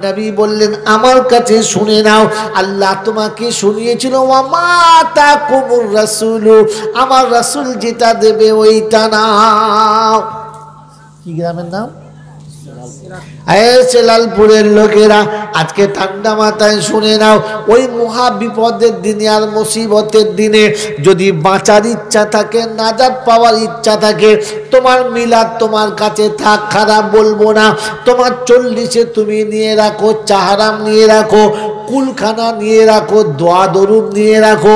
নবী বললেন আমার কাছে শুনে নাও, আল্লাহ তোমাকে শুনিয়েছিল ওয়া মা তাকুমুর রাসূল, আমার রাসূল যেটা দেবে ওইটা নাও। কি গ্রামের নাম? লালপুরের লোকেরা আজকে ঠান্ডা মাথায় শুনে নাও, ওই মহা বিপদের দিনে আর মুসিবতের দিনে যদি বাঁচার ইচ্ছা থাকে, নাজাত পাওয়ার ইচ্ছা থাকে, তোমার মিলাদ তোমার কাছে থাক, খারাপ বলবো না। তোমার 40-এ তুমি নিয়ে রাখো, চাহারাম নিয়ে রাখো, কুলখানা নিয়ে রাখো, দোয়া দরুদ নিয়ে রাখো,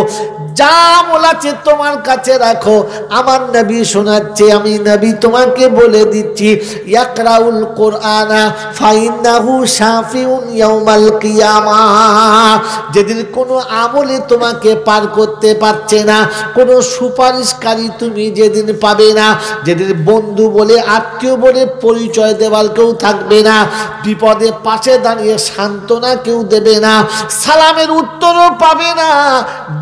যা বলাছে তোমার কাছে রাখো। আমার নবী শোনাচ্ছে, আমি নবী তোমাকে বলে দিচ্ছি, ইয়াকরাউল কোরআনা ফাইন্নাহু শাফিউন ইয়াউমাল কিয়ামাহ। যেদিন কোনো আমলে তোমাকে পার করতে পারছে না, কোনো সুপারিশকারী তুমি যেদিন পাবে না, যেদিন বন্ধু বলে আত্মীয় বলে পরিচয় দেওয়ার কেউ থাকবে না, বিপদে পাশে দাঁড়িয়ে সান্ত্বনা কেউ দেবে না, সালামের উত্তরও পাবে না,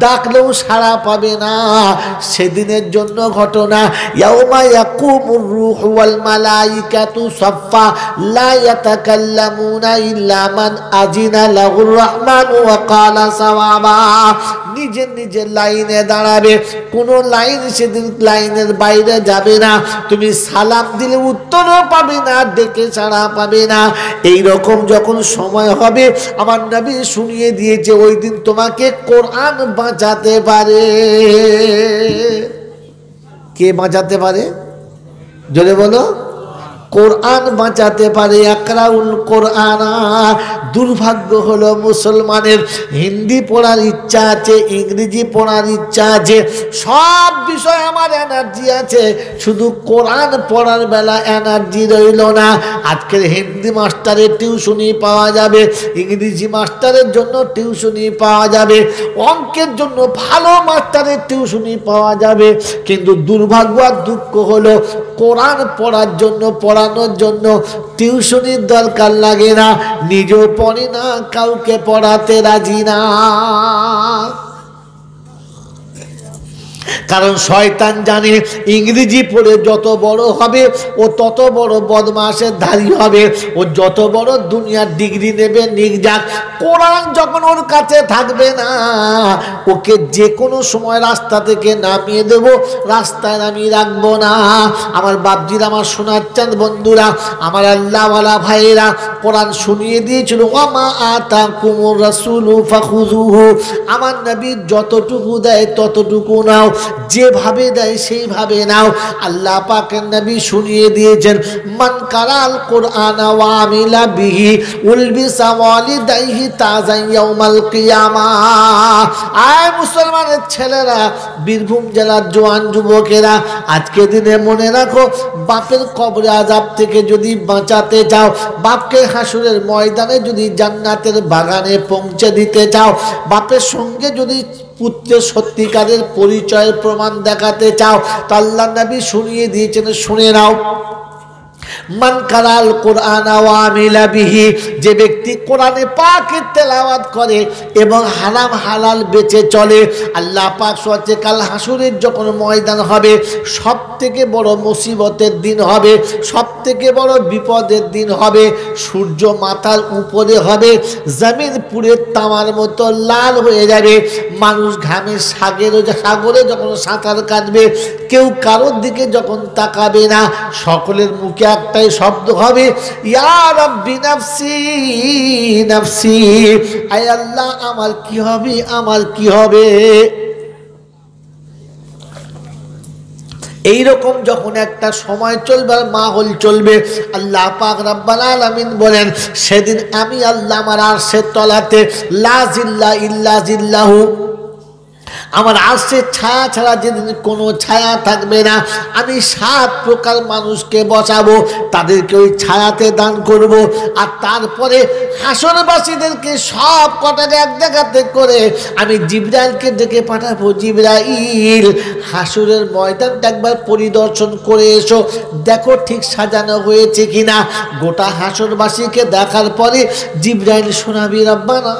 ডাকলেও সাড়া পাবে না, সেদিনের জন্য ঘটনা ইয়াউমা ইয়াকুমুর রূহু ওয়াল মালাইকাতু সাফফা লা ইয়াতাকাল্লামুনা ইল্লা মান আজিনা লাহুর রহমানু ওয়া ক্বালা সাওয়াবা। নিজের নিজের লাইনে দাঁড়াবে, কোনো লাইন সেদিন লাইনের বাইরে যাবে না, তুমি সালাম দিলে উত্তরও পাবে না, ডেকে সাড়া পাবে না। এই রকম যখন সময় হবে, আমার নবী শুনিয়ে দিয়েছে ওই দিন তোমাকে কোরআন বাঁচাতে পারে। কে বাঁচাতে পারে? জোরে বলো। কোরআন বাঁচাতে পারে। আকরাউল কোরআন। দুর্ভাগ্য হলো মুসলমানের হিন্দি পড়ার ইচ্ছা আছে, ইংরেজি পড়ার ইচ্ছা আছে, সব বিষয় আমার এনার্জি আছে, শুধু কোরআন পড়ার বেলা এনার্জি রইল না। আজকের হিন্দি মাস্টারের টিউশনি পাওয়া যাবে, ইংরেজি মাস্টারের জন্য টিউশনি পাওয়া যাবে, অঙ্কের জন্য ভালো মাস্টারের টিউশনি পাওয়া যাবে, কিন্তু দুর্ভাগ্য আর দুঃখ হলো কোরআন পড়ার জন্য, পড়ানোর জন্য টিউশনির দরকার লাগে না, নিজেও পড়ে না, কাউকে পড়াতে রাজি না। কারণ শয়তান জানে ইংরেজি পড়ে যত বড় হবে ও তত বড় বদমাশের ধারী হবে, ও যত বড় দুনিয়ার ডিগ্রি নেবে নিক যাক, কোরআন যখন ওর কাছে থাকবে না, ওকে যে কোনো সময় রাস্তা থেকে নামিয়ে দেব, রাস্তায় নামিয়ে রাখবো না। আমার বাপজিরা, আমার শোনাচ্ছেন বন্ধুরা, আমার আল্লাহওয়ালা ভাইয়েরা, কোরআন শুনিয়ে দিয়েছিল ওয়া মা আতাকুমুর রাসূলু ফাখুযুহু। আমার নবী যতটুকু দেয় ততটুকু নাও, যেভাবে দেয় সেইভাবে নাও। আল্লাহ পাকের নবী শুনিয়ে দিয়েছেন মান কারাল কোরআন ওয়া আমিলা বিহি উলবিসা ওয়ালিদাইহি তাজান ইয়াউমাল কিয়ামাহ। আয় মুসলমানের ছেলেরা, বীরভূম জেলার জওয়ান যুবকেরা, আজকে দিনে মনে রাখো, বাপের কবরে আযাব থেকে যদি বাঁচাতে চাও, বাপকে হাসরের ময়দানে যদি জান্নাতের বাগানে পৌঁছে দিতে চাও, বাপের সঙ্গে যদি পুত্রের সত্যিকারের পরিচয়ের প্রমাণ দেখাতে চাও, তো আল্লাহ নবী শুনিয়ে দিয়েছেন, শুনে নাও। মান কারাল কোরআন ওয়া আমিলা বিহি, যে ব্যক্তি কোরআনে পাকের তেলাওয়াত করে এবং হারাম হালাল বেঁচে চলে, আল্লাহ পাক বলছে কাল হাসরের যখন ময়দান হবে, সব থেকে বড় মুসিবতের দিন হবে, সব থেকে বড় বিপদের দিন হবে, সূর্য মাথার উপরে হবে, জমিন পুরে তামার মতো লাল হয়ে যাবে, মানুষ ঘামে সাগরে যখন সাঁতার কাটবে, কেউ কারোর দিকে যখন তাকাবে না, সকলের মুখে একটাই শব্দ হবে, ইয়া রাব্বি নাফসি নাফসি, আয় আল্লাহ আমার কি হবে, আমার কি হবে। এইরকম যখন একটা সময় চলবে, মাহল চলবে, আল্লাহ পাক রব্বুল আলামিন বলেন সেদিন আমি আল্লাহ আমার আরশের তলাতে লা জিল্লা ইল্লা জিল্লাহু, আমার আরশের ছায়া ছাড়া যেদিন কোনো ছায়া থাকবে না, আমি 7 প্রকার মানুষকে বসাবো, তাদেরকে ওই ছায়াতে দান করব, আর তারপরে হাসরবাসীদেরকে সব কটাকে এক জায়গাতে করে আমি জিবরাইলকে ডেকে পাঠাবো, জিবরাইল হাসরের ময়দানটা একবার পরিদর্শন করে এসো, দেখো ঠিক সাজানো হয়েছে কিনা। গোটা হাসরবাসীকে দেখার পরে জিবরাইল শোনাবি রব্বানা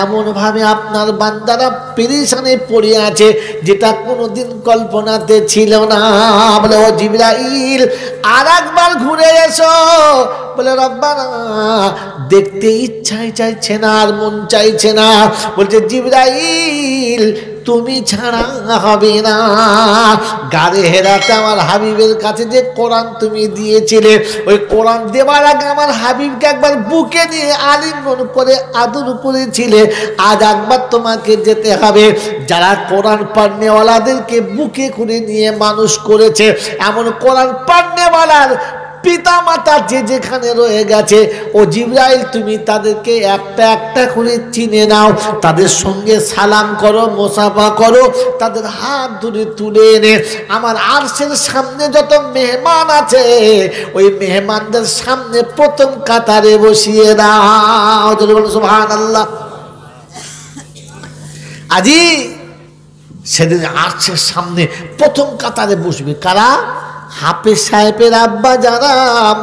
এমন ভাবে আপনার বান্দারা পেরেশানে পড়ে আছে যেটা কোনোদিন কল্পনাতে ছিল না। বলে ও জিবরাইল আর একবার ঘুরে এসো। বলে রব্বানা দেখতে ইচ্ছাই চাইছে না, আর মন চাইছে না। বলছে জিবরাইল তুমি ছাড়া হবে না। গাড়ে হেরাতে আমার হাবিবের কাছে যে কোরআন তুমি দিয়েছিলে, ওই কোরআন দেওয়ার আগে আমার হাবিবকে একবার বুকে নিয়ে আলিঙ্গন করে আদর করেছিলে। আজ একবার তোমাকে যেতে হবে। যারা কোরআন পড়নেওয়ালাদেরকে বুকে করে নিয়ে মানুষ করেছে, এমন কোরআন পড়নেওয়ালার পিতা মাতা যে যেখানে রয়ে গেছে, ও জিবরাইল তুমি তাদেরকে একটা একটা করে চিনে নাও, তাদের সঙ্গে সালাম করো, মোসাফা করো, তাদের হাত ধরে তুলে এনে আমার আরশের সামনে যত মেহমান আছে ওই মেহমানদের সামনে প্রথম কাতারে বসিয়ে দাও। সুবহানাল্লাহ। আজি সেদিন আরশের সামনে প্রথম কাতারে বসবে কারা? হাফেজ সাহেবের আব্বা যারা,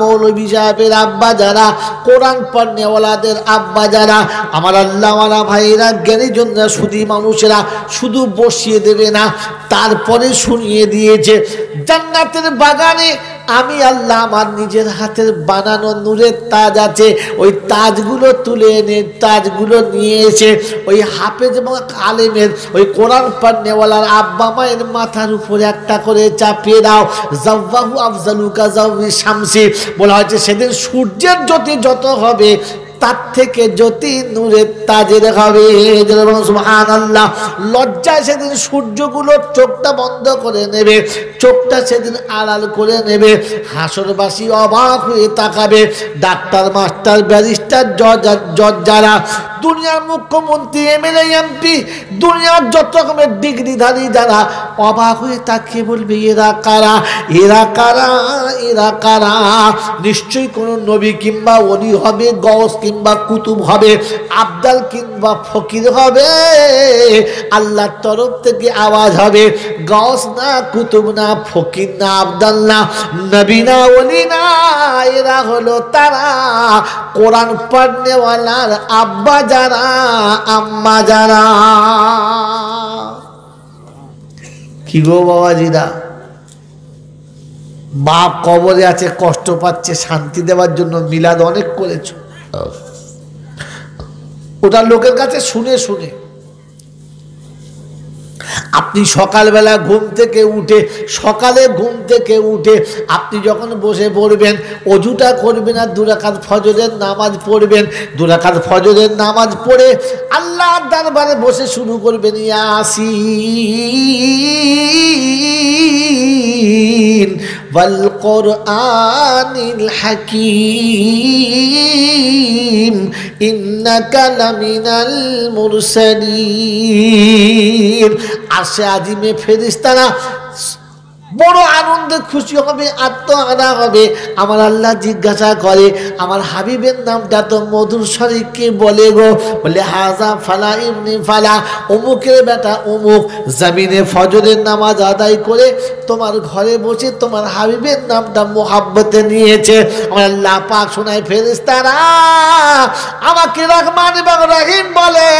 মৌলভী সাহেবের আব্বা যারা, কোরআন পড়নেওয়ালাদের আব্বা যারা, আমার আল্লাহওয়ালা ভাইরা, জ্ঞানীজনরা, শুধু মানুষেরা শুধু বসিয়ে দেবে না, তারপরে শুনিয়ে দিয়েছে জান্নাতের বাগানে আমি আল্লাহ আমার নিজের হাতের বানানো নূরের তাজ আছে, ওই তাজগুলো তুলে এনে তাজগুলো নিয়ে এসে ওই হাফেজ এবং আলেমের ওই কোরআন পড়নেওয়ালার আব্বা মায়ের মাথার উপরে একটা করে চাপিয়ে দাও। জাওয়াহু আফজালুকা জাওয়ি শামসি বলা হয়েছে সেদিন সূর্যের জ্যোতি যত হবে তার থেকে জ্যোতি নূরের তাজের হবে। সুবহানাল্লাহ। লজ্জায় সেদিন সূর্যগুলো চোখটা বন্ধ করে নেবে, চোখটা সেদিন আড়াল করে নেবে। হাসরবাসী অবাক হয়ে তাকাবে। ডাক্তার, মাস্টার, ব্যারিস্টার, জজ যারা, দুনিয়ার মুখ্যমন্ত্রী, এমএলএ, এমপি, দুনিয়ার যত রকমের ডিগ্রিধারী যারা অবাক হয়ে তাকিয়ে বলবে এরা কারা, এরা কারা, এরা কারা? নিশ্চয়ই কোনো নবী কিংবা ওলি হবে, গওস কিংবা কুতুব হবে, আবদাল কিংবা ফকির হবে। আল্লাহর তরফ থেকে আওয়াজ হবে, গওস না, কুতুব না, ফকির না, আবদাল না, নবী না, ওলি না, এরা হলো তারা কোরআন পড়নেওয়ালার আব্বা যারা, আম্মা যারা। কি গো বাবাজিরা, বাপ কবরে আছে, কষ্ট পাচ্ছে, শান্তি দেওয়ার জন্য মিলাদ অনেক করেছো, ওটা লোকের কাছে শুনে শুনে। আপনি সকালবেলা ঘুম থেকে উঠে, সকালে ঘুম থেকে উঠে আপনি যখন বসে পড়বেন, অজুটা করবেন আর 2 রাকাত ফজরের নামাজ পড়বেন। 2 রাকাত ফজরের নামাজ পড়ে আল্লাহর দরবারে বসে শুরু করবেন ইয়াসিন ওয়াল কুরআনিল হাকীম ইন্নাকা লামিনাল মুরসালিন। আরশে আজিমে ফেরেশতারা বড় আনন্দে খুশি হবে, আত্মহারা হবে। আমার আল্লাহ জিজ্ঞাসা করে আমার হাবিবের নামটা তো মধুর স্বরে কে বলে গো? বলে হাজা ফালা ইবনে ফালা, অমুকের বেটা অমুক জমিনে ফজরের নামাজ আদায় করে তোমার ঘরে বসে তোমার হাবিবের নামটা মোহাব্বতে নিয়েছে। আমার আল্লাহ পাক শোনায় ফেরেশতারা আমাকে রহমান এবং রহিম বলে,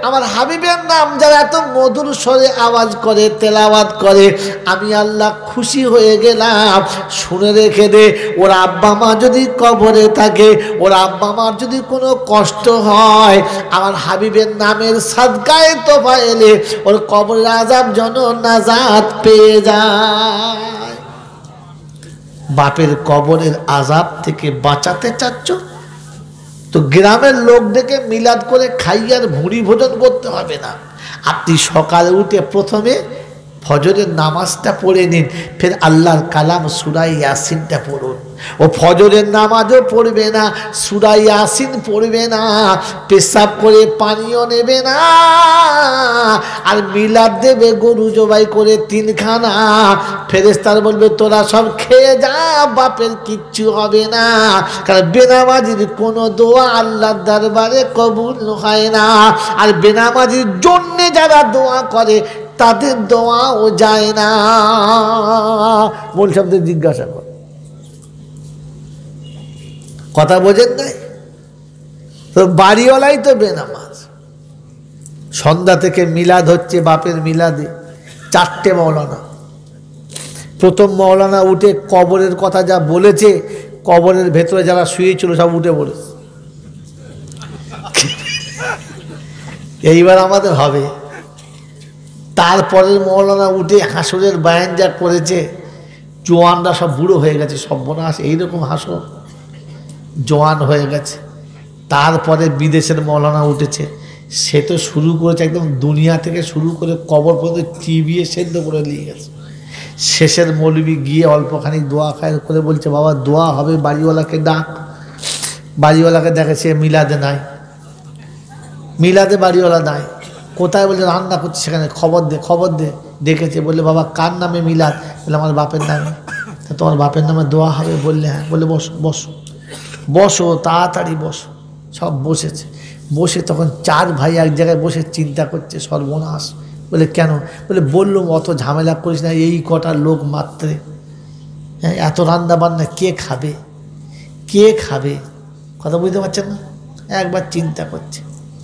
আমার হাবিবের নাম যারা এত মধুর স্বরে আওয়াজ করে, তেলাওয়াত করে, আমি আল্লাহ খুশি হয়ে গেলাম। শুনে রেখে দে, ওর আব্বা মা যদি কবরে থাকে, ওর আব্বা মার যদি কোনো কষ্ট হয়, আমার হাবিবের নামের সাদকায়ে তোফা এলে ওর কবরের আযাব যেন নাজাত পেয়ে যায়। বাপের কবরের আযাব থেকে বাঁচাতে চাচ্ছ তো গ্রামের লোক ডেকে মিলাদ করে খাইয়ার ভুঁড়ি ভোজন করতে হবে না। আপনি সকালে উঠে প্রথমে ফজরের নামাজটা পড়ে নিন, ফের আল্লাহর কালাম সূরা ইয়াসিনটা পড়ুন। ও ফজরের নামাজও পড়বে না, সূরা ইয়াসিন পড়বে না, পেশাব করে পানিও নেবে না, আর মিলাদ দেবে গরু জবাই করে 3 খানা। ফেরেশতারা বলবে তোরা সব খেয়ে যা, বাপের কিচ্ছু হবে না। কারণ বেনামাজির কোনো দোয়া আল্লাহর দরবারে কবুল হয় না, আর বেনামাজির জন্যে যারা দোয়া করে তাদের দোয়াও যায় না। মূল শব্দে জিজ্ঞাসা কর, কথা বোঝেন নাই? তো বাড়িওয়ালাই তো বেনামাজ। সন্ধ্যা থেকে মিলাদ হচ্ছে, বাপের মিলাদে 4টে মৌলানা। প্রথম মৌলানা উঠে কবরের কথা যা বলেছে, কবরের ভেতরে যারা শুয়েছিল সব উঠে পড়েছে। এইবার আমাদের হবে। তারপরের মৌলানা উঠে হাসরের বায়ান যা করেছে, জোয়ানরা সব বুড়ো হয়ে গেছে, সর্বনাশ, এইরকম হাসর, জোয়ান হয়ে গেছে। তারপরে বিদেশের মৌলানা উঠেছে, সে তো শুরু করেছে একদম দুনিয়া থেকে শুরু করে কবর পর্যন্ত চিবিয়ে সেদ্ধ করে নিয়ে গেছে। শেষের মৌলবি গিয়ে অল্পখানি দোয়া খায় করে বলছে, বাবা দোয়া হবে, বাড়িওয়ালাকে ডাক। বাড়িওয়ালাকে দেখে সে মিলাদে নাই, মিলাদে বাড়িওয়ালা নাই। কোথায় বলে রান্না করছে, সেখানে খবর দে, খবর দে। ডেকেছে, বললে বাবা কার নামে মিলাদ? বলে আমার বাপের নামে। তোমার বাপের নামে দোয়া হবে? বললে হ্যাঁ। বলে বসো বসো বসো, তাড়াতাড়ি বসো। সব বসেছে। বসে তখন 4 ভাই এক জায়গায় বসে চিন্তা করছে, সর্বনাশ। বলে কেন? বলে বললুম অত ঝামেলা করিস না, এই কটা লোক মাত্রে, হ্যাঁ, এত রান্না বান্না কে খাবে, কে খাবে? কথা বুঝতে পারছেন না? একবার চিন্তা করছে,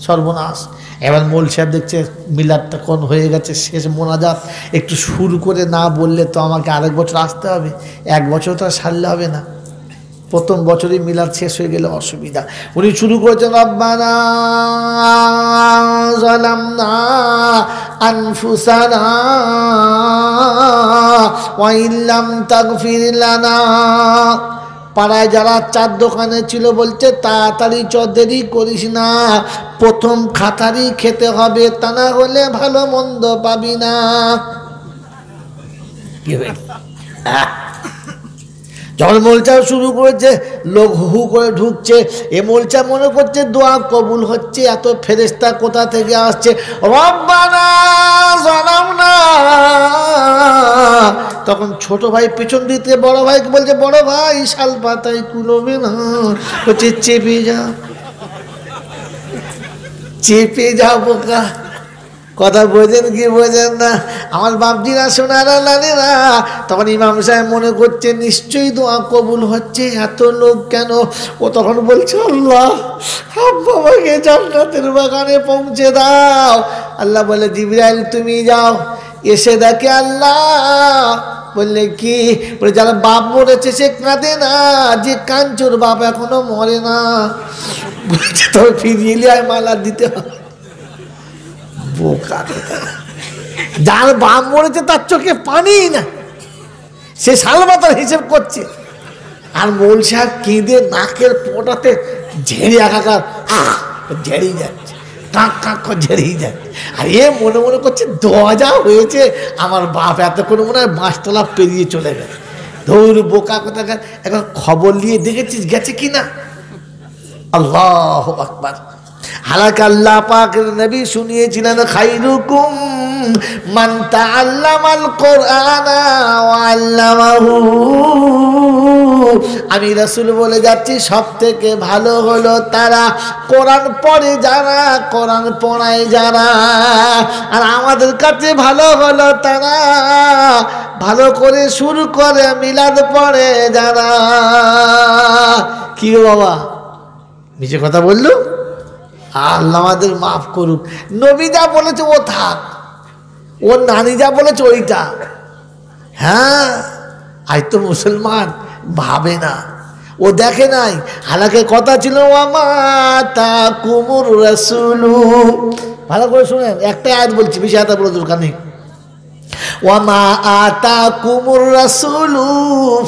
সর্বনাশ। এবার মোল সাহেব দেখছে মিলাদটা কোন হয়ে গেছে, শেষ মোনাজাত একটু শুরু করে না বললে তো আমাকে আরেক বছর আসতে হবে, 1 বছর তো আর সারলে হবে না। প্রথম বছরই মিলাদ শেষ হয়ে গেলে অসুবিধা। উনি শুরু করেছেন, রব্বানা যালামনা আনফুসানা ওয়া ইল্লাম তাগফির লানা। পাড়ায় যারা চার দোকানে ছিল বলছে, তাড়াতাড়ি দেরি করিস না, প্রথম খাতারই খেতে হবে, তা না হলে ভালো মন্দ পাবি না। যখন মোলচা শুরু করেছে, লোক হু করে ঢুকছে। এ মোলচা মনে করছে দোয়া কবুল হচ্ছে, এত ফেরেশতা কোথা থেকে আসছে। রব্বানা যালামনা। তখন ছোট ভাই পিছন দিতে বড় ভাইকে বলছে, বড় ভাই শাল পাতায় কুলোবে না, বলছে চেপে যা, চেপে যা বোকা। কথা বোঝেন কি বোঝেন না আমার বাপজিরা, সোনারা, লালেরা? তখন ইমাম সাহেব মনে করছে নিশ্চয়ই দোয়া কবুল হচ্ছে, এত লোক কেন? ও তখন বলছে, আল্লাহ বাবাকে জান্নাতের বাগানে পৌঁছে দাও। আল্লাহ বলে, জিবরাইল তুমি যাও। এসে দেখে আল্লাহ বললে কি? বলে যারা বাপ মরেছে সে কাঁদে না, যে কাঞ্চোর বাপ এখনো মরে না। বলছে তবে ফিরিয়ে লিয়ে মালা দিতে হবে। বোকা, যার বাপ মরেছে তার চোখে পানি না, সে সালবাতার হিসেব করছে। আর মোল সাহেব কেঁদে নাকের পোটাতে ঝেড়ে একাকার, ঝেড়েই যাচ্ছে, কাঁক কাঁক করে ঝেড়েই যাচ্ছে। আর এ মনে মনে করছে দোয়া যা হয়েছে, আমার বাপ এতক্ষণ মনে হয় 5 তলা পেরিয়ে চলে গেছে। ধৌর বোকা কোথাকার। এখন খবর নিয়ে দেখেছিস গেছে কিনা? আল্লাহু আকবার। হালাক আল্লাহ পাকের নবী শুনিয়েছিলেন, খাইরুকুম মান তাআল্লামাল কুরআনা ওয়া আল্লামাহু। আমি রাসূল বলে যাচ্ছি, সব থেকে ভালো হলো তারা কোরআন পড়ে যারা, কোরআন পড়ায় যারা। আর আমাদের কাছে ভালো হলো তারা ভালো করে শুরু করে মিলাদ পড়ে যারা। কি গো বাবা, মিছে কথা বললো? আল্লাহ আমাদের মাফ করুক। নবী যা বলেছে ও থাক, ওর নানি যা বলেছে ওইটা। হ্যাঁ, আজ তো মুসলমান ভাবে না, ও দেখে নাই। হালাকে কথা ছিল, ওয়ামাতা কুমুর রাসূলু। ভালো করে শুনেন, একটা আয়াত বলছি, বেশি আয়াত বলে দরকার নেই। ওয়ামা আতাকুমুর রাসূলু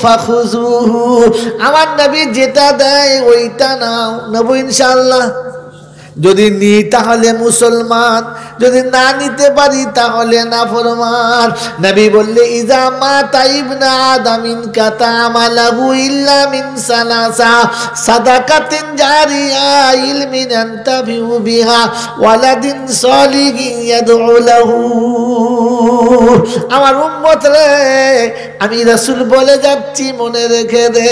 ফাখুযুহু। আমার নবী যেটা দেয় ওইটা নাও, নেব ইনশাআল্লাহ। যদি নিই তাহলে মুসলমান, যদি না নিতে পারি তাহলে নাফরমান। নবী বললে, ইজা মাতা ইবনা আদামিন কাতামালাহু ইল্লা মিন সালাসা, সাদাকাতিন জারিয়া, ইলমিন আনতাবিউ বিহা, ওয়ালাদিন সালিহিন ইয়াদউ লাহু। আমার উম্মত রে, আমি রাসূল বলে যাচ্ছি, মনে রেখে দে,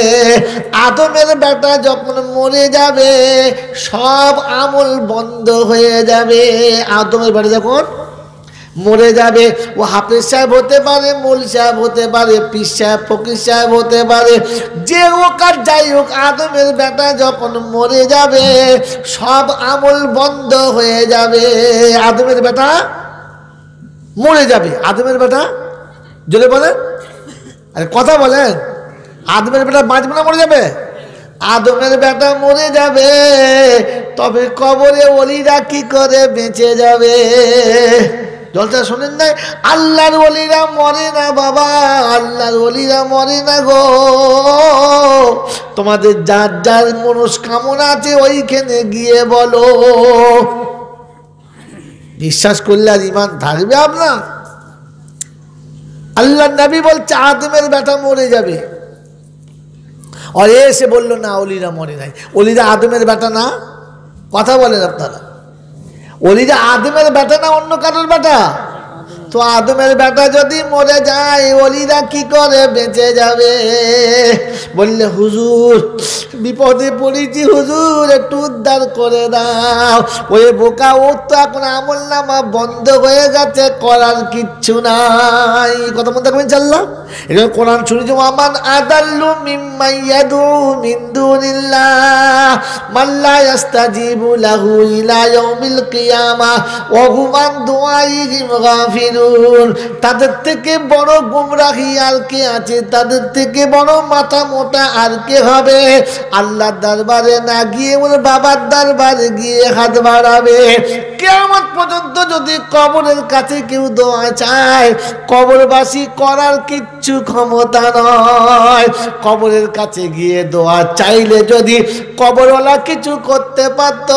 আদমের বেটা যখন মরে যাবে সব আমল বন্ধ হয়ে যাবে। আদমের বেটা যখন মরে যাবে। ও হাফেজ সাহেব হতে পারে, মৌল সাহেব হতে পারে, পীর সাহেব ফকির সাহেব হতে পারে, যে হোক আর যাই হোক, আদমের বেটা যখন মরে যাবে সব আমল বন্ধ হয়ে যাবে। আদমের বেটা মরে যাবে। আদমের বেটা জোরে বলেন, আরে কথা বলেন, আদমের বেটা বাঁচবে না মরে যাবে? আদমের বেটা মরে যাবে, তবে কবরে ওলিরা কি করে বেঁচে যাবে? জলটা শোনেন নাই? আল্লাহর ওলিরা মরে না বাবা, আল্লাহর ওলিরা মরে না গো। তোমাদের যার যার মনস্কামনা আছে ওইখানে গিয়ে বলো। বিশ্বাস করলে আর ইমান থাকবে আপনার? আল্লাহ নবী বলছে আদমের বেটা মরে যাবে, আর এসে বললো না ওলিরা মরে নাই। ওলিরা আদমের বেটা না? কথা বলেন আপনারা, ওলিরা আদমের বেটা না অন্য কারোর বেটা? তো আদমের বেটা যদি মরে যায় ওলিরা কি করে বেঁচে যাবে? বললে হুজুর বিপদে পড়েছি হুজুর, একটু উদ্ধার করে দাও। ওই বোকা, ও তো এখন আমল নামা বন্ধ হয়ে গেছে, করার কিচ্ছু নাই। কথা মনে থাকবেন ইনশাআল্লাহ। এজন্য কোরআন শুনেছি, আমান আদাল্লু মিম্মান ইয়াদু মিন দুনিল্লাহ মান লা ইস্তাজিবু লাহু ইলা ইয়াউমিল কিয়ামাহ ওয়া হুম আন দুআইহিম গাফিলুন। তাদের থেকে বড় গুমরাহি আর কে আছে? তাদের থেকে বড় মাথা মোটা আর কে হবে? আল্লাহর দরবারে না গিয়ে ওর বাবার দরবারে গিয়ে হাত বাড়াবে। কিয়ামত পর্যন্ত যদি কবরের কাছে কেউ দোয়া চায়, কবরবাসী করার কিচ্ছু ক্ষমতা নয়। কবরের কাছে গিয়ে দোয়া চাইলে যদি কবরওয়ালা কিছু করতে পারত,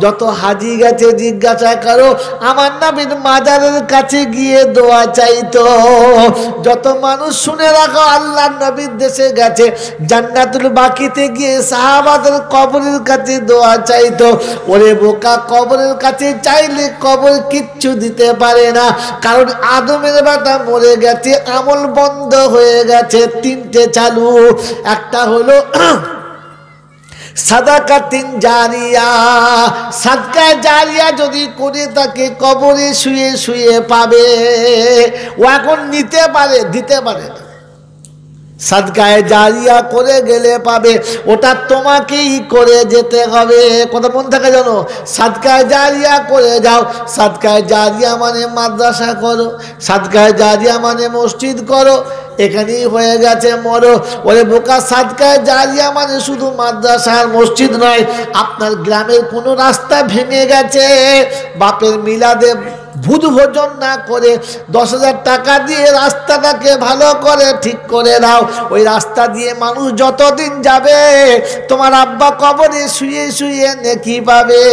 যত হাজি গেছে জিজ্ঞাসা করো, আমার নবীর মাজারের কাছে গিয়ে দোয়া চাইতো। যত মানুষ শুনে রাখো আল্লাহর নবীর দেশে গেছে জান্নাতুল বাকিতে গিয়ে সাহাবাদের কবরের কাছে দোয়া চাইতো। ওরে বোকা, কবরের কাছে চাইলে কবর কিচ্ছু দিতে পারে না, কারণ আদমের বেটা মরে গেছে, আমল বন্ধ হয়ে গেছে। তিনটে চালু, একটা হলো সাদাকাতিন জারিয়া, সাদকা জারিয়া যদি করে তাকে কবরে শুয়ে শুয়ে পাবে। ও এখন নিতে পারে, দিতে পারে না। সাদকায়ে জারিয়া করে গেলে পাবে, ওটা তোমাকেই করে যেতে হবে। কথা মন থাকে জানো? সাদকায়ে জারিয়া করে যাও। সাদকায়ে জারিয়া মানে মাদ্রাসা করো, সাদকায়ে জারিয়া মানে মসজিদ করো, এখানেই হয়ে গেছে মরো। ওরে বোকা, সাদকায়ে জারিয়া মানে শুধু মাদ্রাসা আর মসজিদ নয়। আপনার গ্রামের কোনো রাস্তা ভেঙে গেছে, বাপের মিলাদে ভূত ভোজন না করে 10,000 টাকা দিয়ে রাস্তাটাকে ভালো করে ঠিক করে দাও। ওই রাস্তা দিয়ে মানুষ যতদিন যাবে তোমার আব্বা কবরে শুয়ে শুয়ে নেকি পাবে।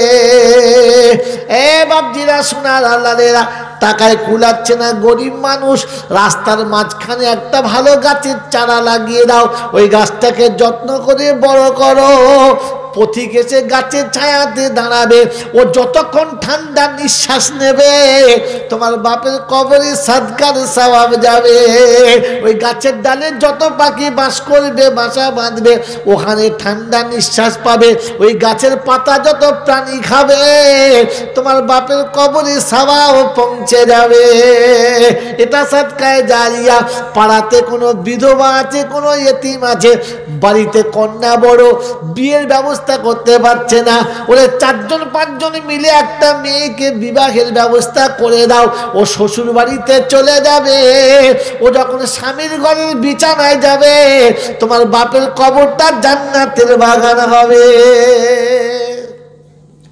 এ বাপজিরা, সোনার আল্লাহরা, টাকায় কুলাচ্ছে না গরিব মানুষ, রাস্তার মাঝখানে একটা ভালো গাছের চারা লাগিয়ে দাও। ওই গাছটাকে যত্ন করে বড় করো, পথিক এসে গাছের ছায়াতে দাঁড়াবে, ও যতক্ষণ ঠান্ডা নিঃশ্বাস নেবে তোমার বাপের কবরে সাদকার সওয়াব যাবে। ওই গাছের ডালে যত পাখি বাস করবে, বাসা বাঁধবে, ওখানে ঠান্ডা নিঃশ্বাস পাবে। ওই গাছের পাতা যত প্রাণী খাবে তোমার বাপের কবরে সওয়াব পৌঁছে যাবে। এটা সাদকায়ে জারিয়া। পাড়াতে কোনো বিধবা আছে, কোনো ইতিম আছে, বাড়িতে কন্যা বড়, বিয়ের ব্যবস্থা করতে পারছে না, ওরে 4-5 মিলে একটা মেয়েকে বিবাহের ব্যবস্থা করে দাও। ও শ্বশুর বাড়িতে চলে যাবে, ও যখন স্বামীর ঘরের বিছানায় যাবে তোমার বাপের কবরটা জান্নাতের বাগান হবে।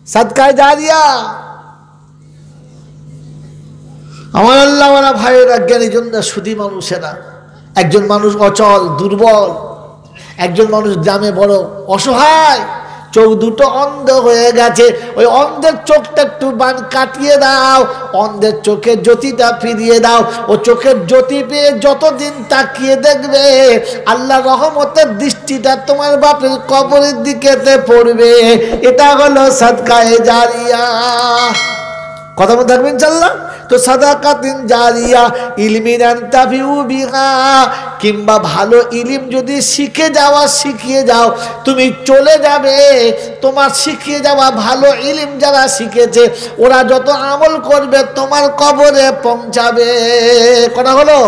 সাদকায়ে জারিয়া। আমার আল্লাহওয়ালা ভাইয়েরা, জ্ঞানী জন্য সুধী মানুষেরা, একজন মানুষ অচল দুর্বল, একজন মানুষ গ্রামে বড় অসহায়, চোখ দুটো অন্ধ হয়ে গেছে, ওই অন্ধের চোখটা একটু বান কাটিয়ে দাও, অন্ধের চোখের জ্যোতিটা ফিরিয়ে দাও। ও চোখের জ্যোতি পেয়ে যতদিন তাকিয়ে দেখবে আল্লাহ রহমতের দৃষ্টিটা তোমার বাপের কবরের দিকেতে পড়বে। এটা হলো সাদকায়ে জারিয়া। কথা মনে থাকবেন ইনশাআল্লাহ। তো সাদাকাতিন জারিয়া, ইলমিন আনতাফিউ বিহা, কিংবা ভালো ইলম যদি শিখিয়ে যাও, তুমি চলে যাবে, তোমার শিখিয়ে যাওয়া ভালো ইলম যারা শিখেছে ওরা যত আমল করবে তোমার কবরে পৌঁছাবে। কটা হলো?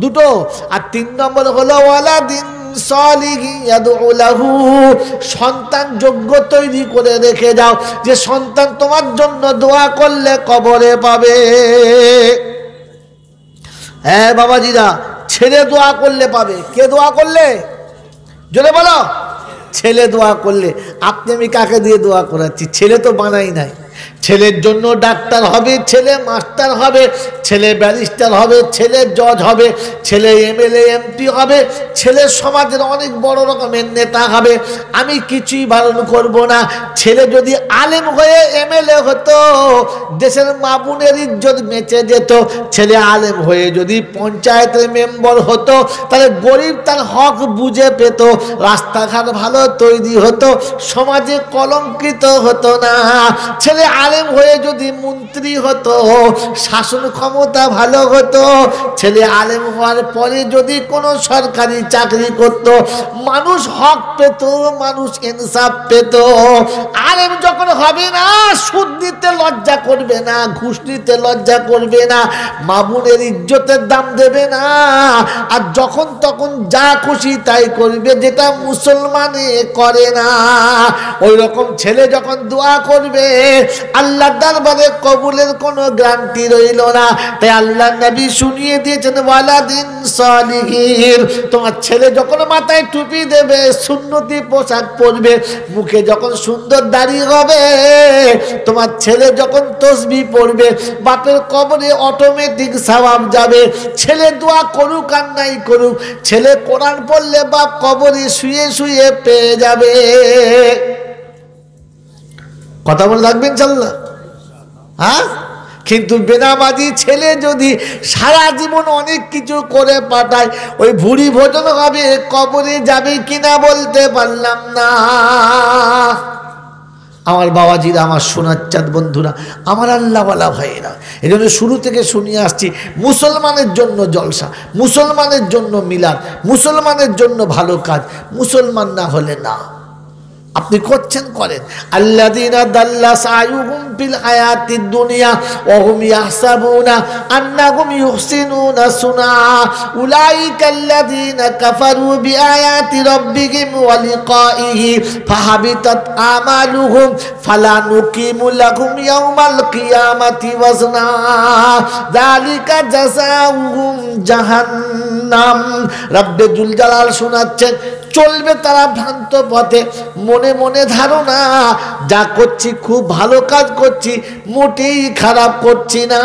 দুটো। আর 3 নম্বর হলো ওয়ালাদিন সলিহি ইয়াদউ লাহু, সন্তান যোগ্য তৈরি করে রেখে যাও, যে সন্তান তোমার জন্য দোয়া করলে কবরে পাবে। হ্যাঁ বাবাজিরা, ছেলে দোয়া করলে পাবে। কে দোয়া করলে? জোরে বলো। ছেলে দোয়া করলে। আপনি আমি কাকে দিয়ে দোয়া করাচ্ছি? ছেলে তো বানাই নাই। ছেলের জন্য ডাক্তার হবে, ছেলে মাস্টার হবে, ছেলে ব্যারিস্টার হবে, ছেলে জজ হবে, ছেলে এমএলএ এমপি হবে, ছেলে সমাজের অনেক বড় রকমের নেতা হবে। আমি কিছুই বারণ করব না। ছেলে যদি আলেম হয়ে এমএলএ হতো, দেশের মা বোনের ইজ্জত বেঁচে যেত। ছেলে আলেম হয়ে যদি পঞ্চায়েতের মেম্বার হতো, তাহলে গরিব তার হক বুঝে পেত, রাস্তাঘাট ভালো তৈরি হতো, সমাজে কলঙ্কিত হতো না। ছেলে আলেম হয়ে যদি মন্ত্রী হতো, শাসন ক্ষমতা ভালো হতো। ছেলে আলেম হওয়ার পরে যদি কোনো সরকারি চাকরি করত, মানুষ হক পেত, মানুষ ইনসাফ পেত। আলেম যখন হবে না, সুদ নিতে লজ্জা করবে না, ঘুষ নিতে লজ্জা করবে না, মা বোনের ইজ্জতের দাম দেবে না, আর যখন তখন যা খুশি তাই করবে, যেটা মুসলমানে করে না। ওই রকম ছেলে যখন দোয়া করবে, আল্লাহ দরবারে কবুলের কোনো গ্যারান্টি রইল না। তাই আল্লাহ নবী শুনিয়ে দিয়েছেন ওয়ালাদিন সলিহিন, তোমার ছেলে যখন মাথায় টুপি দেবে, সুন্নতি পোশাক পরবে, মুখে যখন সুন্দর দাড়ি হবে, তোমার ছেলে যখন তসবিহ পড়বে, বাপের কবরে অটোমেটিক সওয়াব যাবে। ছেলে দোয়া করুক আর নাই করুক, ছেলে কোরআন পড়লে বাপ কবরে শুয়ে শুয়ে পেয়ে যাবে। কথা বলে রাখবেন ইনশাআল্লাহ। হ্যাঁ, কিন্তু বেনামাজি ছেলে যদি সারা জীবন অনেক কিছু করে পাঠায়, ওই ভুরি ভোজন হবে, কবরে যাবে কিনা বলতে পারলাম না। আমার বাবাজিরা, আমার সোনার চাঁদ বন্ধুরা, আমার আল্লাহওয়ালা ভাইয়েরা, এই জন্য শুরু থেকে শুনিয়ে আসছি, মুসলমানের জন্য জলসা, মুসলমানের জন্য মিলাদ, মুসলমানের জন্য ভালো কাজ, মুসলমান না হলে না। আপনি করছেন, করেন। আল্লাযীনা দাল্লা সায়ুহুম ফিল হায়াতিদ দুনিয়া ওয়া হুম ইয়াহসাবুনা আন্নাহুম ইউহসিনুনা সুনা উলাইকাল্লাযীনা কাফারু বিআয়াতি রাব্বিহিম ওয়া লিকাইহি ফাহাবিতাত আমালুহুম ফালা নুকিমু লাহুম ইয়াওমাল কিয়ামাতি ওয়াজনা যালিকা জাযাউহুম জাহান্নাম। রব্বে জুল জালাল শোনাচ্ছেন, চলবে তারা ভ্রান্ত পথে, মনে মনে ধারণা যা করছি খুব ভালো কাজ করছি, মোটেই খারাপ করছি না।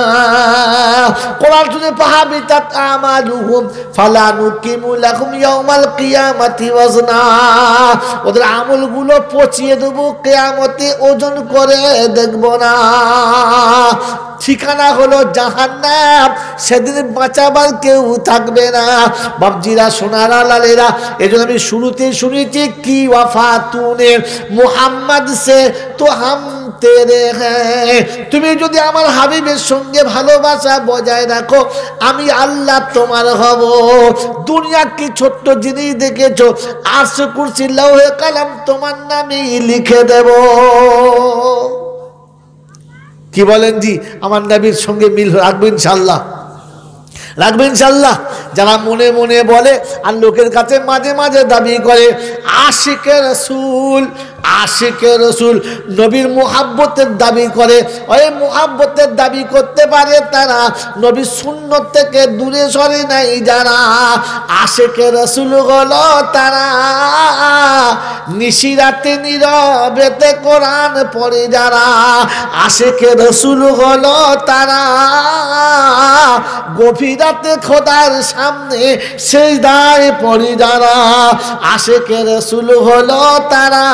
কোরআন শুনে ফাহাবিতাত আমালুহুম ফালা নুকিমু লাহুম ইয়াওমাল কিয়ামাতি ওয়াজনা, ওদের আমলগুলো পচিয়ে দেব, কিয়ামতে ওজন করে দেখব না। ঠিকানা হলো জাহান্নাম, সেদিন বাঁচাবার কেউ থাকবে না। বাবজিরা, সোনারা, লালেরা, এজন্য আমি শুরুতেই শুনেছি কি ওয়াফা তূনে মুহাম্মদ সে তো হাম তেরে হ্যাঁ। তুমি যদি আমার হাবিবের সঙ্গে ভালোবাসা বজায় রাখো, আমি আল্লাহ তোমার হব। দুনিয়া কি ছোট্ট জিনিস দেখেছো? আরশ কুরসি লৌহে কলম তোমার নামেই লিখে দেব। কি বলেন জি? আমার নবীর সঙ্গে মিল রাখবেন ইনশাআল্লাহ, রাখবেন ইনশাআল্লাহ। যারা মনে মনে বলে আর লোকের কাছে মাঝে মাঝে দাবি করে আশিকে রসুল, আশিকে রসুল, নবীর মুহাব্বতের দাবি করে, ওই মুহাব্বতের দাবি করতে পারে তারা, নবীর সুন্নত থেকে দূরে সরে নাই যারা। আশিকে রসুল হলো তারা নিশিরাতে নীরবেতে কোরআন পড়ে যারা। আশিকে রসুল হলো তারা গভীরাতে খোদার সামনে সিজদায় পড়ে যারা। আশিকে রসুল হলো তারা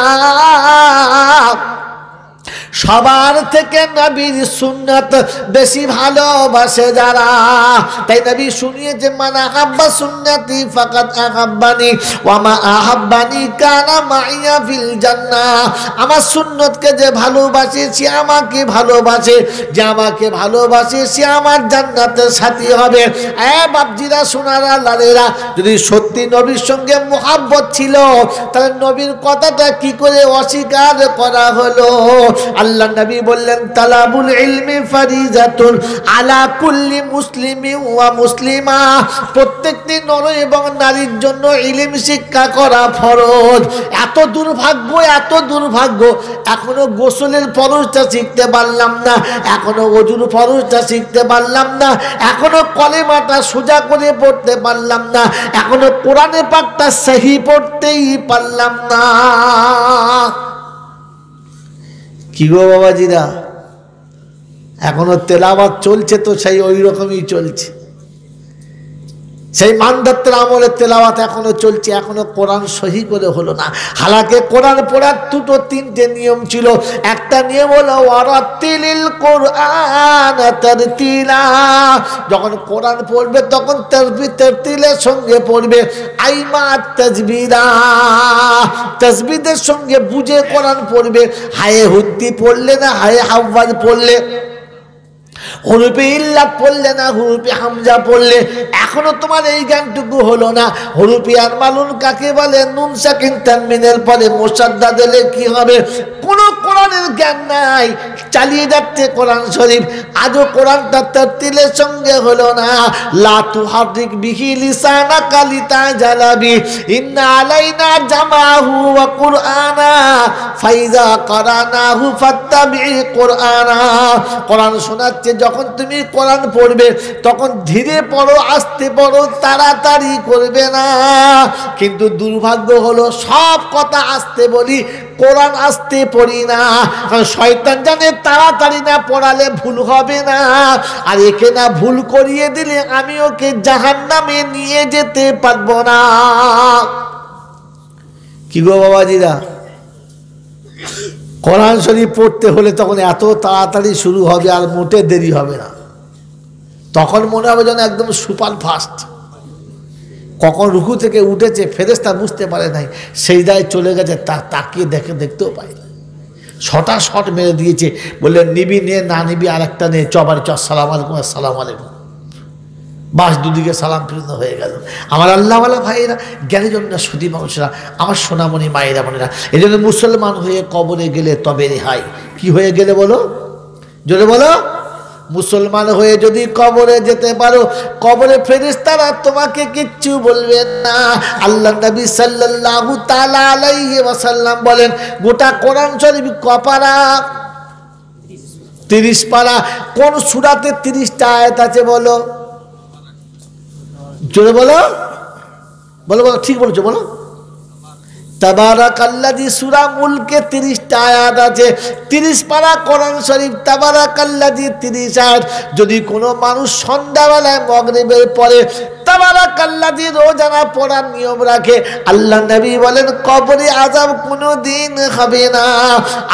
সবার থেকে নবীর সুন্নাত বেশি ভালোবাসে যারা, তাই নবী শুনিয়েছে মান আহাব্বা সুন্নতি ফাকাদ আহাব্বানি ওয়া মা আহাব্বানি কানা মাইয়া ফিল জান্নাহ। আমার সুন্নতকে যে ভালোবাসে সে আমাকে ভালোবাসে, যে আমাকে ভালোবাসে সে আমার জান্নাতের সাথী হবে। বাপজিরা, সোনারা, লালেরা, যদি সত্যি নবীর সঙ্গে মুহাব্বত ছিল তাহলে নবীর কথাটা কি করে অস্বীকার করা হলো? আল্লাহ নবী বললেন তালাবুল ইলমি ফারিজাতুন আলা কুল্লি মুসলিমিন ওয়া মুসলিমা। প্রত্যেকটি নর এবং নারীর জন্য ইলম শিক্ষা করা ফরজ। এত দুর্ভাগ্য, এত দুর্ভাগ্য, এখনো গোসলের ফরজটা শিখতে পারলাম না, এখনো ওযুর ফরজটা শিখতে পারলাম না, এখনো কলেমাটা সোজা করে পড়তে পারলাম না, এখনো কোরআনে পাকটা সহি পড়তেই পারলাম না। কি গো বাবাজিরা, এখনো তেলাওয়াত চলছে তো সেই ওই রকমই চলছে, সেই মানদত্তের আমলের তেলাওয়াত এখনো চলছে, এখনো কোরআন সহি করে হলো না। হালাকে কোরআন পড়ার দুটো তিনটে নিয়ম ছিল। একটা নিয়ম হলো ওয়ারাতিলিল কোরআন তারতিলা, যখন কোরআন পড়বে তখন তারতিলের সঙ্গে পড়বে। আইমা তাজবিরা, তাজবিদের সঙ্গে বুঝে কোরআন পড়বে। হায়ে হুদ্দি পড়লে না হায়ে হাওয়াজ পড়লে, হুরুফে ইল্লাত পড়লে না হুরুফে হামজা পড়লে। এখনো তোমার এই জ্ঞানটুকু হলো না। হুরুফে আরমালুন কাকে বলে, নুন সাকিন তানমিনের পরে মুসাদ্দাদ দিলে কি হবে, কোনো কোরআনের জ্ঞান নাই, চালিয়ে যাচ্ছে কোরআন শরীফ। আজও কোরআনটা তারতিলের সঙ্গে হলো না। লা তুহাররিক বিহি লিসানাকা লিতাজালা বি ইন্না আলাইনা জামাহু ওয়া কুরআনা ফাইজা কারানাহু ফাত্তাবি কুরআনা। কোরআন শোনাচ্ছে, যখন তুমি কোরআন পড়বে তখন ধীরে পড়ো, আস্তে পড়ো, তাড়াতাড়ি করবে না। কিন্তু দুর্ভাগ্য হলো সব কথা আস্তে বলি, কোরআন আস্তে পড়ি না। কারণ শয়তান জানে তাড়াতাড়ি না পড়ালে ভুল হবে না, আর একে না ভুল করিয়ে দিলে আমি ওকে জাহান্নামে নিয়ে যেতে পারবো না। কি গো বাবাজিরা, কোরআন শরীফ পড়তে হলে তখন এত তাড়াতাড়ি শুরু হবে আর মোটে দেরি হবে না। তখন মনে হবে যেন একদম সুপার ফাস্ট, কখন রুকু থেকে উঠেছে ফেরেশতা বুঝতে পারে নাই, সেই দায় চলে গেছে, তাকিয়ে দেখতেও পাই না। ছটা শট মেরে দিয়েছে, বললেন নিবি নে, না নিবি আর একটা নে, চবারে চ, আসসালামু আলাইকুম, আসসালামু আলাইকুম, বাস দুদিকে সালাম ফিরত হয়ে গেল। আমার আল্লাহওয়ালা ভাইয়েরা, জ্ঞানীজন না সুধী মানুষরা, আমার সোনামণি মায়েরা বোনেরা, এই জন্য মুসলমান হয়ে কবরে গেলে তবে রেহাই। কি হয়ে গেলে বলো, জোরে বলো, মুসলমান হয়ে যদি কবরে যেতে পারো, কবরে ফেরেশতারা তোমাকে কিচ্ছু বলবে না। আল্লাহ নবী সাল্লাল্লাহু তাআলা আলাইহি ওয়াসাল্লাম বলেন, গোটা কোরআন শরীফ কপারা 30 পারা। কোন সূরাতে 30টা আয়াত আছে বলো, জোরে বলো, বলো বলো, ঠিক বলছো, বলো। তাবারাকাল্লাযী সূরা মুলকে 30টা আয়াত আছে, 30 পারা কোরআন শরীফ, তাবারাকাল্লাযী 30 আয়াত। যদি কোনো মানুষ সন্ধ্যাবেলায় মাগরিবের পরে তাবারাকাল্লাযী রোজানা পড়ার নিয়ম রাখে, আল্লাহ নবী বলেন কবরে আযাব কোনোদিন হবে না।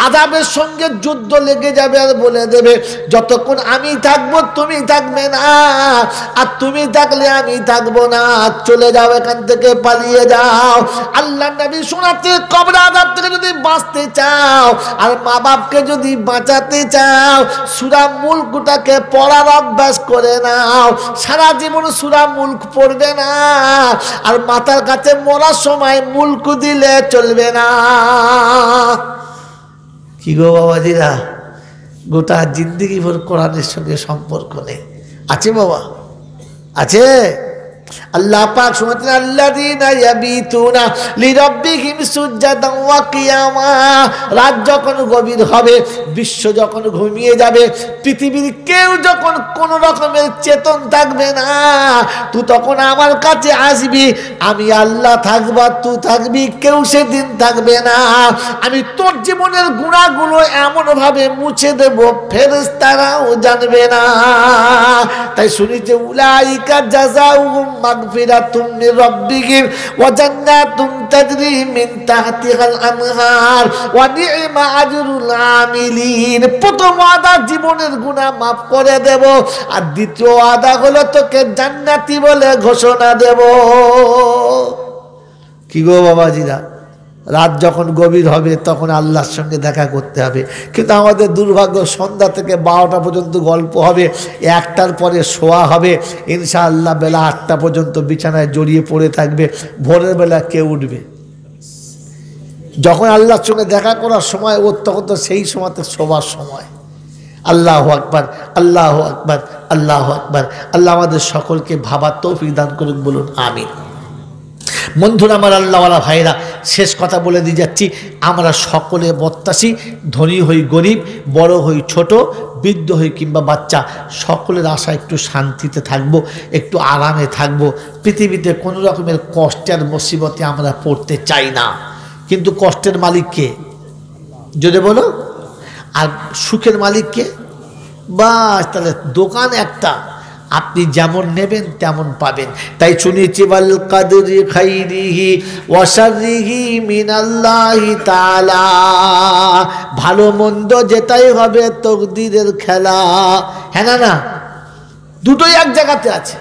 আযাবের সঙ্গে যুদ্ধ লেগে যাবে আর বলে দেবে, যতক্ষণ আমি থাকবো তুমি থাকবে না, আর তুমি থাকলে আমি থাকবো না, চলে যাও এখান থেকে, পালিয়ে যাও। আল্লাহ নবী শোনাতে, কবরে আযাব থেকে যদি বাঁচতে চাও আর মা বাপকে যদি বাঁচাতে চাও, সূরা মুলকটাকে পড়ার অভ্যাস করে নাও। সারা জীবন সূরা মুলক পড়বে না, আর মাথার কাছে মরার সময় মুলক দিলে চলবে না। কি গো বাবাজিরা, গোটা জিন্দেগি ভর কোরআনের সঙ্গে সম্পর্ক নেই, আছে বাবা, আছে। আল্লাহ পাক শুনাতেন, আল্লাযীনা ইয়াবিতুনা লিরাব্বিহিম সুজদান ওয়া কিয়ামা। রাত যখন গভীর হবে, বিশ্ব যখন ঘুমিয়ে যাবে, পৃথিবীর কেউ যখন কোন রকমের চেতন থাকবে না, তুই তখন আমার কাছে আসবি, আমি আল্লাহ থাকবা, তুই থাকবি, কেউ সেদিন থাকবে না। আমি তোর জীবনের গুনাহগুলো এমন ভাবে মুছে দেব ফেরেশতারাও জানবে না। তাই শুনি যে উলাইকা জাযাউহুম মাগফিরাতুম মির রাব্বিহিম ওয়া জান্নাতুম তাজরি মিন তাহতিহাল আনহার ওয়া নি'মা আজরুল আমিলিন। প্রথম ওয়াদা জীবনের গুনাহ মাফ করে দেব, আর দ্বিতীয় ওয়াদা হলো তোকে জান্নাতি বলে ঘোষণা দেব। কি গো বাবাজিরা, রাত যখন গভীর হবে তখন আল্লাহর সঙ্গে দেখা করতে হবে, কিন্তু আমাদের দুর্ভাগ্য সন্ধ্যা থেকে 12টা পর্যন্ত গল্প হবে, 1টার পরে শোয়া হবে, ইনশাআল্লাহ বেলা 8টা পর্যন্ত বিছানায় জড়িয়ে পড়ে থাকবে, ভোরের বেলা কে উঠবে? যখন আল্লাহর সঙ্গে দেখা করার সময় ওর তখন তো সেই সময়তে শোবার সময়। আল্লাহু আকবার, আল্লাহু আকবার, আল্লাহু আকবার। আল্লাহ আমাদের সকলকে ভাবার তৌফিক দান করুন, বলুন আমিন। বন্ধুরা আমার, আল্লাহওয়ালা ভাইরা, শেষ কথা বলে দিয়ে যাচ্ছি, আমরা সকলে বত্তাসী, ধনী হই গরিব, বড় হই ছোট, বৃদ্ধ হই কিংবা বাচ্চা, সকলের আশা একটু শান্তিতে থাকবো, একটু আরামে থাকবো। পৃথিবীতে কোনো রকমের কষ্টের মুসিবতে আমরা পড়তে চাই না, কিন্তু কষ্টের মালিক কে? যদি বলো। আর সুখের মালিক কে? বাস, তাহলে দোকান একটা, আপনি যেমন নেবেন তেমন পাবেন। তাই শুনেছি ওয়াল কাদরি খাইরিহি ওয়া শাররিহি মিনাল্লাহি তাআলা, ভালো মন্দ যেটাই হবে তকদিরের খেলা। হ্যাঁ না? দুটোই এক জায়গাতে আছে।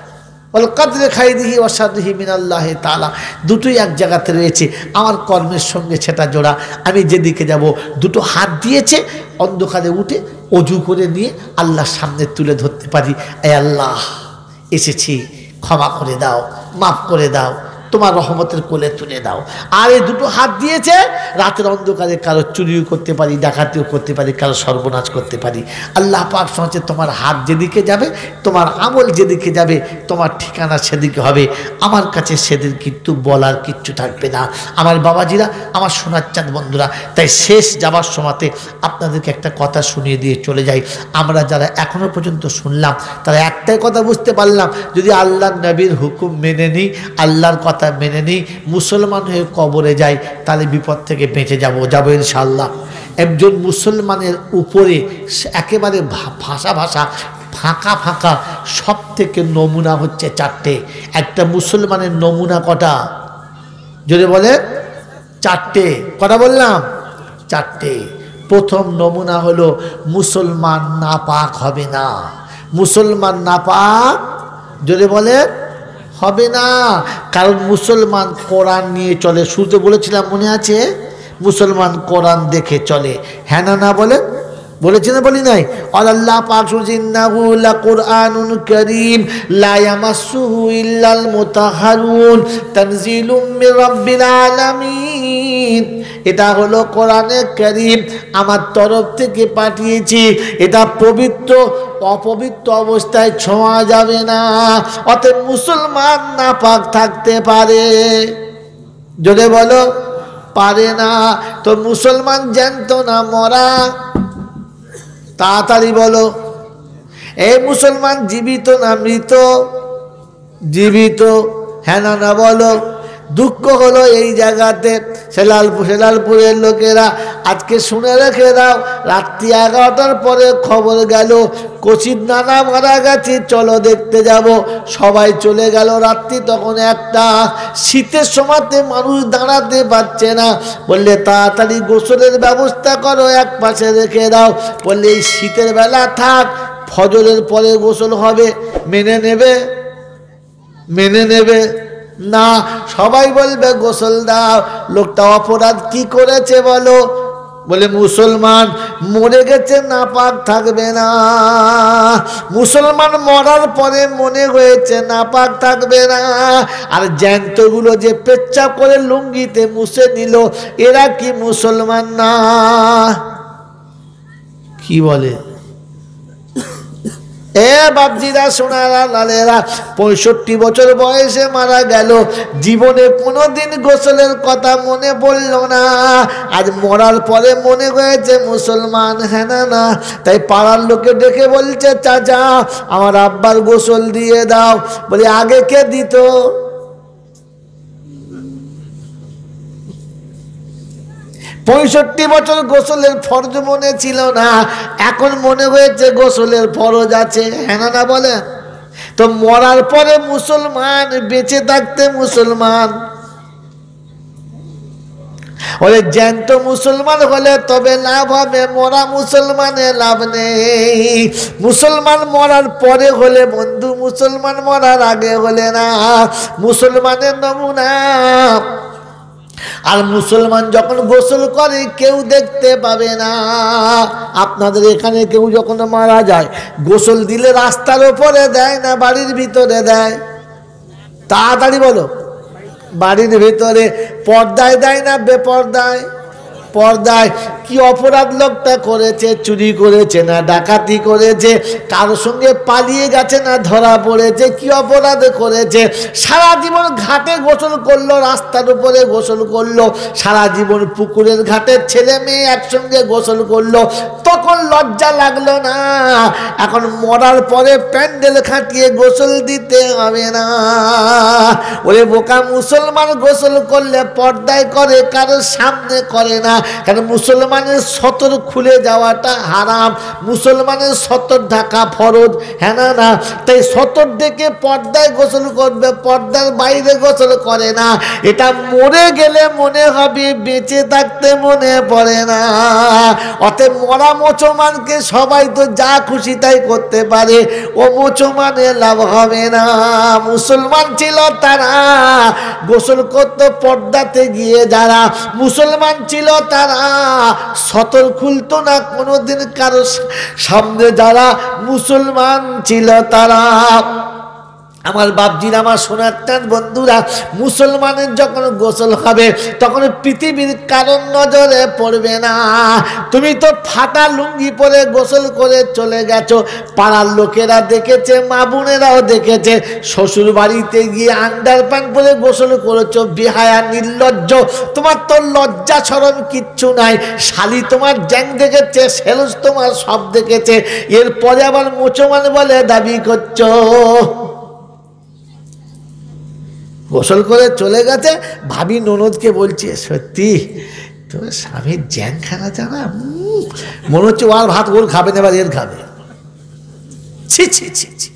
ওয়াল কাদরি খাইরিহি ওয়া শাররিহি মিনাল্লাহি তাআলা, দুটোই এক জায়গাতে রয়েছে। আমার কর্মের সঙ্গে সেটা জোড়া। আমি যেদিকে যাব, দুটো হাত দিয়েছে, অন্ধকারে উঠে অজু করে নিয়ে আল্লাহর সামনে তুলে ধরতে পারি, এ আল্লাহ এসেছি, ক্ষমা করে দাও, মাফ করে দাও, তোমার রহমতের কোলে তুলে দাও। আর এই দুটো হাত দিয়েছে, রাতের অন্ধকারে কারো চুরিও করতে পারি, ডাকাতিও করতে পারি, কারো সর্বনাশ করতে পারি। আল্লাহ পাক শুনছে, তোমার হাত যেদিকে যাবে, তোমার আমল যেদিকে যাবে, তোমার ঠিকানা সেদিকে হবে। আমার কাছে সেদিন কিন্তু বলার কিচ্ছু থাকবে না। আমার বাবাজিরা, আমার সোনার চাঁদ বন্ধুরা, তাই শেষ যাবার সময়তে আপনাদেরকে একটা কথা শুনিয়ে দিয়ে চলে যাই। আমরা যারা এখনো পর্যন্ত শুনলাম, তারা একটাই কথা বুঝতে পারলাম, যদি আল্লাহর নবীর হুকুম মেনে নিই, আল্লাহর কথা মেনে নিই, মুসলমান হয়ে কবরে যাই, তাহলে বিপদ থেকে বেঁচে যাবো ইনশাআল্লাহ। একজন মুসলমানের উপরে একেবারে ভাষা ফাঁকা সব থেকে নমুনা হচ্ছে 4টে। একটা মুসলমানের নমুনা কটা? যদি বলে 4টে। কটা বললাম? 4টে। প্রথম নমুনা হলো মুসলমান নাপাক হবে না। মুসলমান নাপাক যদি বলে হবে না, কারণ মুসলমান কোরআন নিয়ে চলে। শুরুতে বলেছিলাম, মনে আছে? মুসলমান কোরআন দেখে চলে। হ্যাঁ না বলে? বলেছি না, বলি নাই? আল্লাহ পাক ইন্নাহু লাকুরআনুন কারীম লা ইয়ামাসসুহু ইল্লাল মুতাহহারুন তানজিলুম মির রাব্বিল আলামিন। এটা হলো কোরআনে কারীম, আমার তরফ থেকে পাঠিয়েছি। এটা পবিত্র, অপবিত্র অবস্থায় ছোঁয়া যাবে না। অতএব মুসলমান নাপাক থাকতে পারে? যদি বলো পারে না, তো মুসলমান জ্যান্ত না মরা? তাড়াতাড়ি বলো। এই মুসলমান জীবিত না মৃত? জীবিত। হ্যাঁ না বলো। দুঃখ হলো এই জায়গাতে, সেলালপুরের লোকেরা আজকে শুনে রেখে দাও, রাত্রি 11টার পরে খবর গেল কচির নানা মারা গেছে, চলো দেখতে যাব। সবাই চলে গেল। রাত্রি তখন 1টা। শীতের সময়তে মানুষ দাঁড়াতে পারছে না। বললে তাড়াতাড়ি গোসলের ব্যবস্থা করো, এক পাশে রেখে দাও। বললে এই শীতের বেলা থাক, ফজরের পরে গোসল হবে। মেনে নেবে? মেনে নেবে না। সবাই বলবে গোসল দাও। লোকটা অপরাধ কি করেছে বলো? বলে মুসলমান মরে গেছে, নাপাক থাকবে না। মুসলমান মরার পরে মনে হয়েছে নাপাক থাকবে না। আর জ্যান্তগুলো যে পেচ্ছাপ করে লুঙ্গিতে মুছে নিল, এরা কি মুসলমান না? কি বলে? এ বাপজিরা, সোনারা, লালেরা, 65 বছর বয়সে মারা গেল। জীবনে কোনোদিন গোসলের কথা মনে পড়ল না। আজ মরার পরে মনে হয়েছে মুসলমান। হ্যাঁ না? তাই পাড়ার লোকে ডেকে বলছে, চাচা আমার আব্বার গোসল দিয়ে দাও। বলে আগে কে দিত? পঁয়ষট্টি বছর গোসলের ফরজ মনে ছিল না, এখন মনে হয়েছে গোসলের ফরজ আছে। হ্যাঁ না বলেন? তো মরার পরে মুসলমান, বেঁচে থাকতে মুসলমান। ওরে জ্যান্ত মুসলমান হলে তবে লাভ হবে, মরা মুসলমানে লাভ নেই। মুসলমান মরার পরে হলে বন্ধু, মুসলমান মরার আগে হলে না। মুসলমানের নমুনা। আর মুসলমান যখন গোসল করে কেউ দেখতে পাবে না। আপনাদের এখানে কেউ যখন মারা যায় গোসল দিলে রাস্তার উপরে দেয় না বাড়ির ভিতরে দেয়? তাড়াতাড়ি বলো। বাড়ির ভিতরে। পর্দায় দেয় না বেপর্দায়? পর্দায়। কি অপরাধ লোকটা করেছে? চুরি করেছে না ডাকাতি করেছে? কারোর সঙ্গে পালিয়ে গেছে না ধরা পড়েছে? কি অপরাধ করেছে? সারা জীবন ঘাটে গোসল করলো, রাস্তার উপরে গোসল করলো, সারা জীবন পুকুরের ঘাটে ছেলে মেয়ে একসঙ্গে গোসল করলো, তখন লজ্জা লাগলো না? এখন মরার পরে প্যান্ডেল খাটিয়ে গোসল দিতে হবে না। ওরে বোকা, মুসলমান গোসল করলে পর্দায় করে, কারোর সামনে করে না। কারণ মুসলমানের সতর খুলে যাওয়াটা হারাম, মুসলমানের সতর ঢাকা ফরজ, হ্যাঁ না না? তাই সতর দেখে পর্দায় গোসল করবে, পর্দার বাইরে গোসল করে না। এটা মরে গেলে মনে হবে, বেঁচে থাকতে মনে পড়ে না। অতএব মরা মুসলমানকে সবাই তো যা খুশি তাই করতে পারে, ও মুসলমানের লাভ হবে না। মুসলমান ছিল তারা গোসল করত পর্দাতে গিয়ে, যারা মুসলমান ছিল তারা সতর খুলতো না কোনোদিন কারো সামনে, যারা মুসলমান ছিল তারা। আমার বাপজির, আমার সোনার চাঁদ বন্ধুরা, মুসলমানের যখন গোসল হবে তখন পৃথিবীর কারণ নজরে পড়বে না। তুমি তো ফাটা লুঙ্গি পরে গোসল করে চলে গেছো, পাড়ার লোকেরা দেখেছে, মা বোনেরাও দেখেছে। শ্বশুর বাড়িতে গিয়ে আন্ডার প্যান্ট পরে গোসল করেছো, বেহায়া নির্লজ্জ। তোমার তো লজ্জা শরম কিচ্ছু নাই। শালি তোমার জ্যাং দেখেছে, সেলস তোমার সব দেখেছে, এরপরে আবার মুসলমান বলে দাবি করছো। গোসল করে চলে গেছে, ভাবি ননদকে বলছে, সত্যি তোমার স্বামীর জ্যাংখানা জানা, মনে হচ্ছে ওর ভাত ওর খাবে না, এবার এর খাবে। ছি ছি ছি ছি।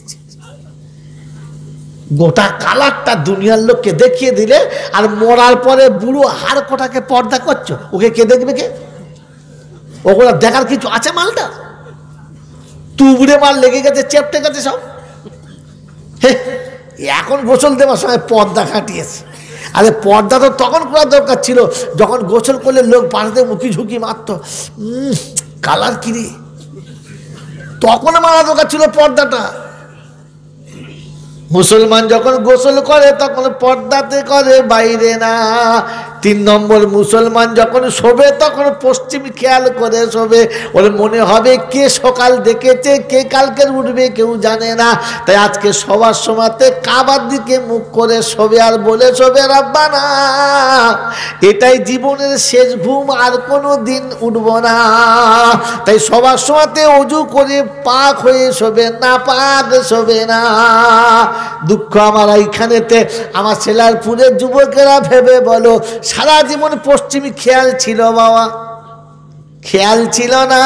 গোটা কালারটা দুনিয়ার লোককে দেখিয়ে দিলে, আর মরার পরে বুড়ো হাড় কোটাকে পর্দা করছো, ওকে কে দেখবে? কে? ওগুলো দেখার কিছু আছে? মালটা তুবড়ে মাল লেগে গেছে, চেপটে গেছে সব। এখন গোসল দেওয়ার সময় পর্দা খাটিয়েছে। আরে পর্দা তো তখন করার দরকার ছিল যখন গোসল করলে লোক পাশে মুখি ঝুঁকি মারত, কালার কিরে, তখন মারা দরকার ছিল পর্দাটা। মুসলমান যখন গোসল করে তখন পর্দাতে করে, বাইরে না। 3 নম্বর, মুসলমান যখন শোবে তখন পশ্চিম খেয়াল করে শোবে। ওর মনে হবে কে সকাল দেখেছে, কে কালকের উঠবে কেউ জানে না। তাই আজকে সবার সময়তে কাবার দিকে মুখ করে শোবে, আর বলে শোবে, রাব্বানা এটাই জীবনের শেষ ঘুম, আর কোনো দিন উঠব না। তাই সবার সময়তে অজু করে পাক হয়ে শোবে, না পাক শোবে না। দুঃখ আমার এইখানেতে, আমার সেলারপুরের যুবকেরা ভেবে বলো, সারা জীবন পশ্চিমী খেয়াল ছিল বাবা, খেয়াল ছিল না।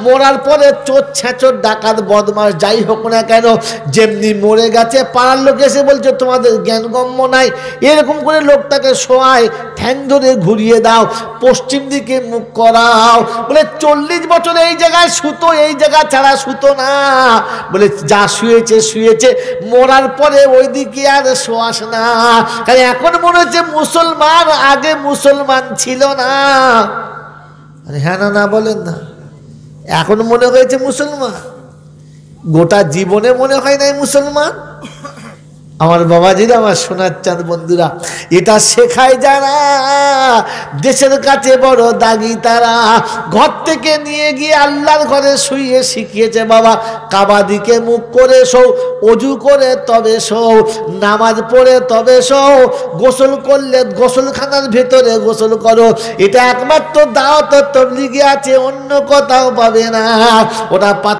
মরার পরে চোর ছেঁচোর ডাকাত বদমাস যাই হোক না কেন, যেমনি মরে গেছে পাড়ার লোক এসে বলছে তোমাদের জ্ঞানগম্য নাই, এরকম করে লোকটাকে শোয়ায়, ঠ্যাং ধরে ঘুরিয়ে দাও, পশ্চিম দিকে মুখ করাও। বলে 40 বছর এই জায়গায় শুতো, এই জায়গা ছাড়া শুতো না। বলে যা শুয়েছে শুয়েছে, মরার পরে ওই দিকে আর শোয়াস না। কারণ এখন মনে হচ্ছে মুসলমান, আগে মুসলমান ছিল না। হ্যাঁ না, না বলেন না? এখন মনে হয়েছে মুসলমান, গোটা জীবনে মনে হয় নাই মুসলমান। আমার বাবাজিরা, আমার সোনার চাঁদ বন্ধুরা, এটা শেখায় যারা দেশের কাছে বড় দাগি তারা। ঘর থেকে নিয়ে গিয়ে আল্লাহর ঘরে শুইয়ে শিখিয়েছে, বাবা কাবা দিকে মুখ করে শোও, অজু করে তবে শোও, নামাজ পড়ে তবে শোও, গোসল করলে গোসলখানার ভেতরে গোসল করো। এটা একমাত্র দাওয়াত তবলিগে আছে, অন্য কোথাও পাবে না। ওটা